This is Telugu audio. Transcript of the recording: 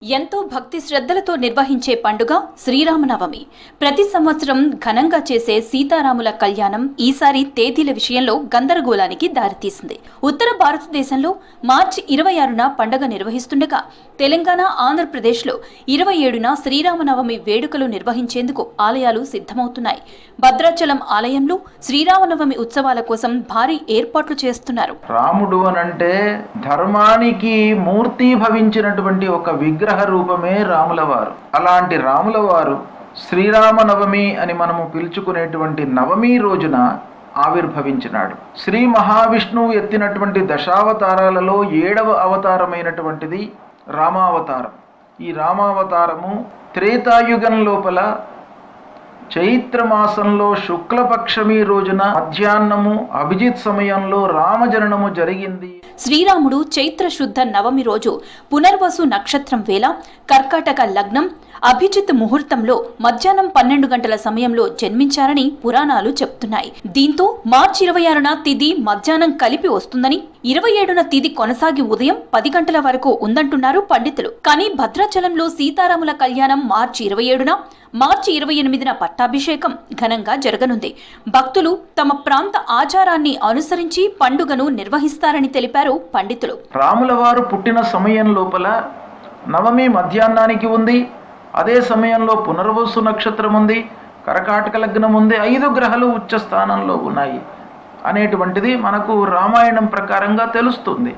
ఎంతో భక్తి శ్రద్ధలతో నిర్వహించే పండుగ శ్రీరామనవమి. ప్రతి సంవత్సరం ఘనంగా చేసే సీతారాముల కళ్యాణం ఈసారి తేదీల విషయంలో గందరగోళానికి దారితీసింది. ఉత్తర భారతదేశంలో మార్చి 26న పండుగ నిర్వహిస్తుండగా తెలంగాణ, ఆంధ్రప్రదేశ్లో 27న శ్రీరామనవమి వేడుకలు నిర్వహించేందుకు ఆలయాలు సిద్ధమవుతున్నాయి. భద్రాచలం ఆలయంలో శ్రీరామనవమి ఉత్సవాల కోసం భారీ ఏర్పాట్లు చేస్తున్నారు. రాముడు అనంటే ధర్మానికి మూర్తి భవించినటువంటి ఒక విగ్రహ రూపమే రాములవారు. అలాంటి రాములవారు శ్రీరామనవమి అని మనము పిలుచుకునేటువంటి నవమి రోజున ఆవిర్భవించినాడు. శ్రీ మహావిష్ణువు ఎత్తినటువంటి దశావతారాలలో 7వ అవతారమైనటువంటిది రామావతారం. ఈ రామావతారము త్రేతాయుగం లోపల చైత్రమాసంలో శుక్లపక్షమి రోజున మధ్యాహ్నము అభిజిత్ సమయంలో రామజననము జరిగింది. శ్రీరాముడు చైత్ర శుద్ధ నవమి రోజు పునర్వసు నక్షత్రం వేళ కర్కాటక లగ్నం అభిజిత్ ముహూర్తంలో మధ్యాహ్నం 12 గంటల సమయంలో జన్మించారని పురాణాలు చెప్తున్నాయి. దీంతో మార్చి 26న తిథి మధ్యాహ్నం కలిపి వస్తుందని, 27న తిథి కొనసాగి ఉదయం 10 గంటల వరకు ఉందంటున్నారు పండితులు. కానీ భద్రాచలంలో సీతారాముల కళ్యాణం మార్చి 27న, మార్చి 28న పట్టాభిషేకం ఘనంగా జరగనుంది. భక్తులు తమ ప్రాంత ఆచారాన్ని అనుసరించి పండుగను నిర్వహిస్తారని తెలిపారు పండితులు. రాముల వారు పుట్టిన సమయం లోపల నవమి మధ్యాహ్నానికి ఉంది. అదే సమయంలో పునర్వసు నక్షత్రం ఉంది, కర్కాటక లగ్నం ఉంది, 5 గ్రహాలు ఉచ్చ స్థానంలో ఉన్నాయి అనేటువంటిది మనకు రామాయణం ప్రకారంగా తెలుస్తుంది.